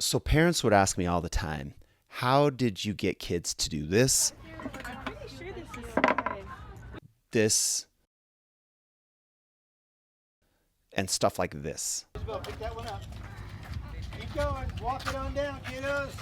So parents would ask me all the time, how did you get kids to do this, I'm pretty sure this is five. this, and stuff like this? Isabel, pick that one up. Keep going. Walk it on down, kiddos.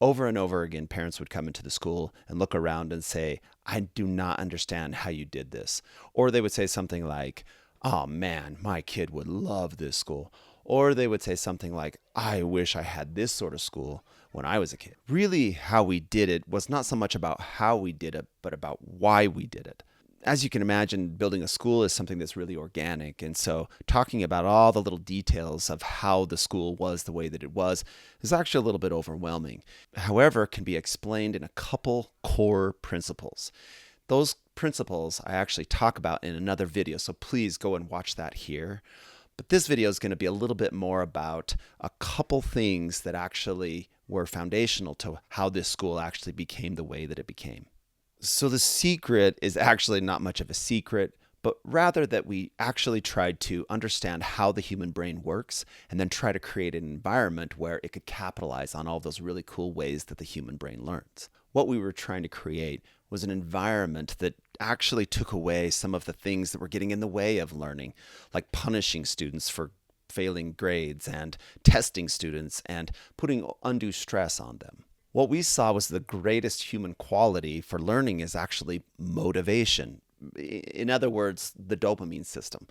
Over and over again, parents would come into the school and look around and say, I do not understand how you did this. Or they would say something like, oh man, my kid would love this school. Or they would say something like, I wish I had this sort of school when I was a kid. Really, how we did it was not so much about how we did it, but about why we did it. As you can imagine, building a school is something that's really organic. And so talking about all the little details of how the school was the way that it was is actually a little bit overwhelming. However, it can be explained in a couple core principles. Those principles I actually talk about in another video, so please go and watch that here. But this video is going to be a little bit more about a couple things that actually were foundational to how this school actually became the way that it became. So the secret is actually not much of a secret, but rather that we actually tried to understand how the human brain works and then try to create an environment where it could capitalize on all those really cool ways that the human brain learns. What we were trying to create was an environment that actually took away some of the things that were getting in the way of learning, like punishing students for failing grades and testing students and putting undue stress on them. What we saw was the greatest human quality for learning is actually motivation. In other words, the dopamine system.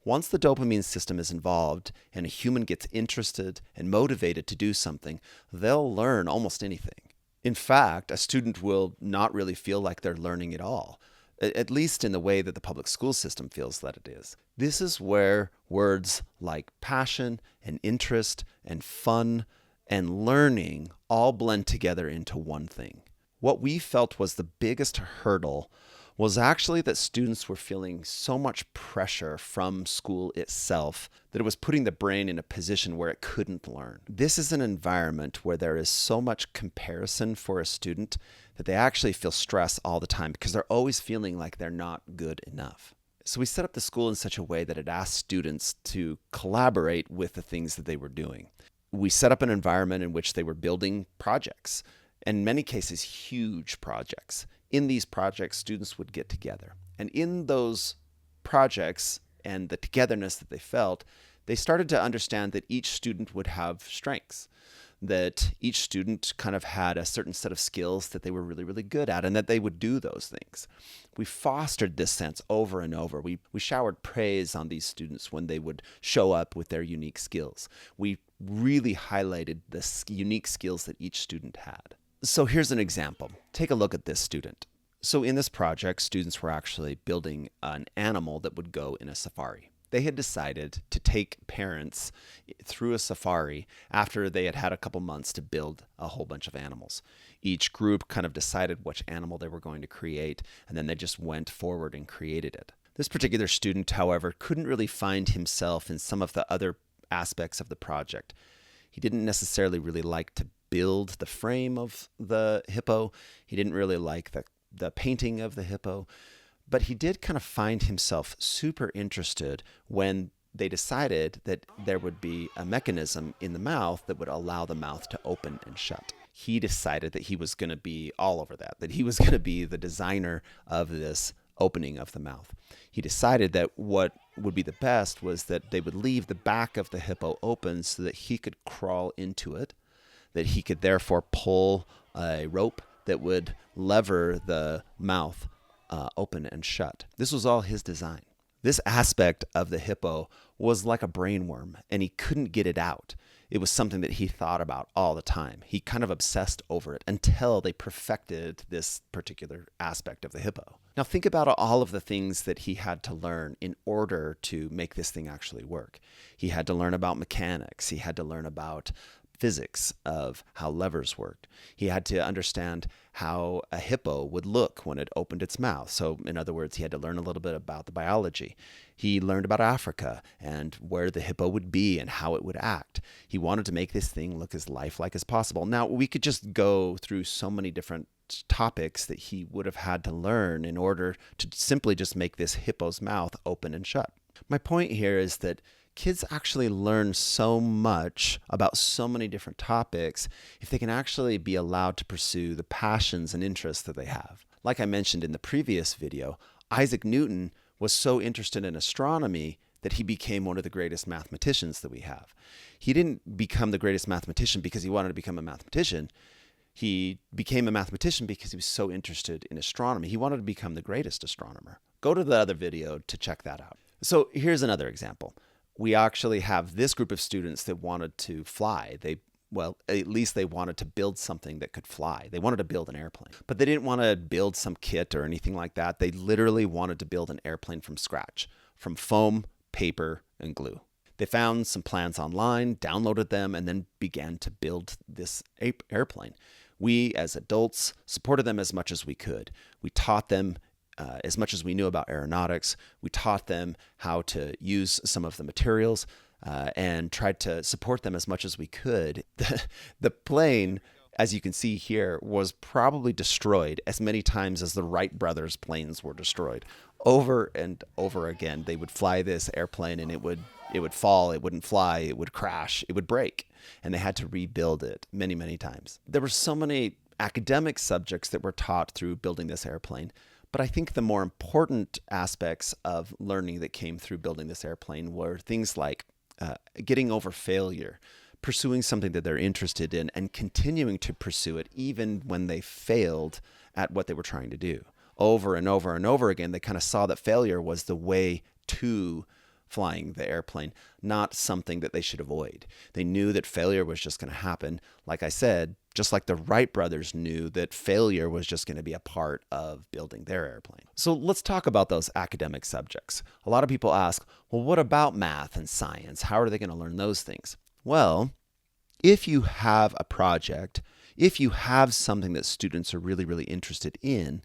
Once the dopamine system is involved and a human gets interested and motivated to do something, they'll learn almost anything. In fact, a student will not really feel like they're learning at all, at least in the way that the public school system feels that it is. This is where words like passion and interest and fun and learning all blend together into one thing. What we felt was the biggest hurdle was actually that students were feeling so much pressure from school itself that it was putting the brain in a position where it couldn't learn. This is an environment where there is so much comparison for a student that they actually feel stress all the time because they're always feeling like they're not good enough. So we set up the school in such a way that it asked students to collaborate with the things that they were doing. We set up an environment in which they were building projects, in many cases, huge projects. In these projects, students would get together. And in those projects and the togetherness that they felt, they started to understand that each student would have strengths, that each student kind of had a certain set of skills that they were really, really good at, and that they would do those things. We fostered this sense over and over. We showered praise on these students when they would show up with their unique skills. We really highlighted the unique skills that each student had. So here's an example. Take a look at this student. So in this project, students were actually building an animal that would go in a safari. They had decided to take parents through a safari after they had had a couple months to build a whole bunch of animals. Each group kind of decided which animal they were going to create, and then they just went forward and created it. This particular student, however, couldn't really find himself in some of the other aspects of the project. He didn't necessarily really like to build the frame of the hippo. He didn't really like the painting of the hippo. But he did kind of find himself super interested when they decided that there would be a mechanism in the mouth that would allow the mouth to open and shut. He decided that he was going to be all over that he was going to be the designer of this opening of the mouth. He decided that what would be the best was that they would leave the back of the hippo open so that he could crawl into it, that he could therefore pull a rope that would lever the mouth open and shut. This was all his design. This aspect of the hippo was like a brainworm, and he couldn't get it out. It was something that he thought about all the time. He kind of obsessed over it until they perfected this particular aspect of the hippo. Now think about all of the things that he had to learn in order to make this thing actually work. He had to learn about mechanics. He had to learn about physics of how levers worked. He had to understand how a hippo would look when it opened its mouth. So in other words, he had to learn a little bit about the biology. He learned about Africa and where the hippo would be and how it would act. He wanted to make this thing look as lifelike as possible. Now, we could just go through so many different topics that he would have had to learn in order to simply just make this hippo's mouth open and shut. My point here is that kids actually learn so much about so many different topics if they can actually be allowed to pursue the passions and interests that they have. Like I mentioned in the previous video, Isaac Newton was so interested in astronomy that he became one of the greatest mathematicians that we have. He didn't become the greatest mathematician because he wanted to become a mathematician. He became a mathematician because he was so interested in astronomy. He wanted to become the greatest astronomer. Go to the other video to check that out. So here's another example. We actually have this group of students that wanted to fly. At least they wanted to build something that could fly. They wanted to build an airplane, but they didn't want to build some kit or anything like that. They literally wanted to build an airplane from scratch, from foam, paper, and glue. They found some plans online, downloaded them, and then began to build this airplane. We, as adults, supported them as much as we could. We taught them as much as we knew about aeronautics. We taught them how to use some of the materials and tried to support them as much as we could. The plane, as you can see here, was probably destroyed as many times as the Wright brothers' planes were destroyed. Over and over again, they would fly this airplane and it would fall, it wouldn't fly, it would crash, it would break, and they had to rebuild it many, many times. There were so many academic subjects that were taught through building this airplane, but I think the more important aspects of learning that came through building this airplane were things like getting over failure, pursuing something that they're interested in, and continuing to pursue it even when they failed at what they were trying to do. Over and over and over again, they kind of saw that failure was the way to flying the airplane, not something that they should avoid. They knew that failure was just going to happen. Like I said, just like the Wright brothers knew that failure was just going to be a part of building their airplane. So let's talk about those academic subjects. A lot of people ask, well, what about math and science? How are they going to learn those things? Well, if you have a project, if you have something that students are really, really interested in,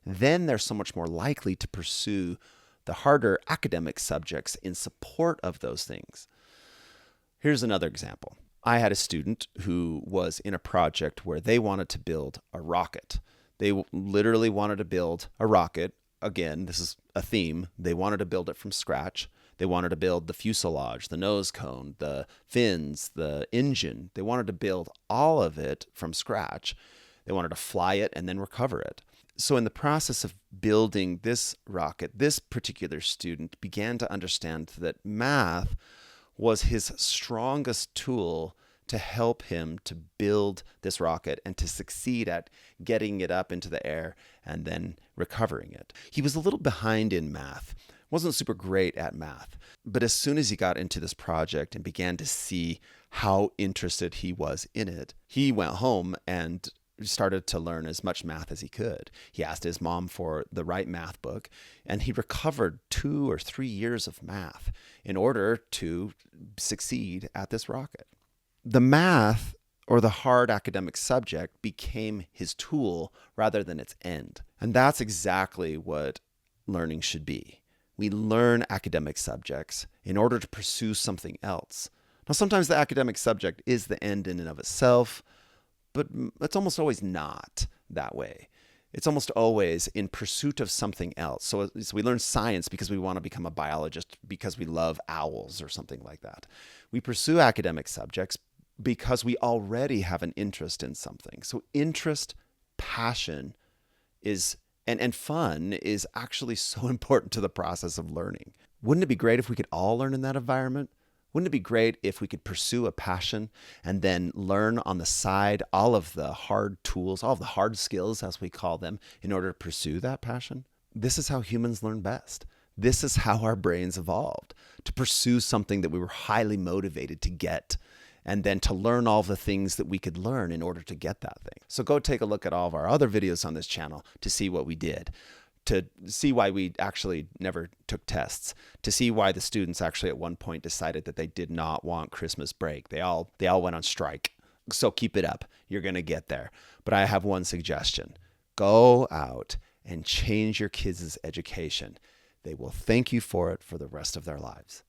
then they're so much more likely to pursue the harder academic subjects in support of those things. Here's another example. I had a student who was in a project where they wanted to build a rocket. They literally wanted to build a rocket. Again, this is a theme. They wanted to build it from scratch. They wanted to build the fuselage, the nose cone, the fins, the engine. They wanted to build all of it from scratch. They wanted to fly it and then recover it. So in the process of building this rocket, this particular student began to understand that math was his strongest tool to help him to build this rocket and to succeed at getting it up into the air and then recovering it. He was a little behind in math, wasn't super great at math, but as soon as he got into this project and began to see how interested he was in it, he went home and started to learn as much math as he could. He asked his mom for the right math book, and he recovered 2 or 3 years of math in order to succeed at this rocket. The math, or the hard academic subject, became his tool rather than its end. And that's exactly what learning should be. We learn academic subjects in order to pursue something else. Now, sometimes the academic subject is the end in and of itself, but it's almost always not that way. It's almost always in pursuit of something else. So we learn science because we want to become a biologist, because we love owls or something like that. We pursue academic subjects because we already have an interest in something. So interest, passion and fun is actually so important to the process of learning. Wouldn't it be great if we could all learn in that environment? Wouldn't it be great if we could pursue a passion and then learn on the side all of the hard tools, all of the hard skills, as we call them, in order to pursue that passion? This is how humans learn best. This is how our brains evolved, to pursue something that we were highly motivated to get, and then to learn all the things that we could learn in order to get that thing. So go take a look at all of our other videos on this channel to see what we did, to see why we actually never took tests, to see why the students actually at one point decided that they did not want Christmas break. They all went on strike. So keep it up. You're going to get there. But I have one suggestion. Go out and change your kids' education. They will thank you for it for the rest of their lives.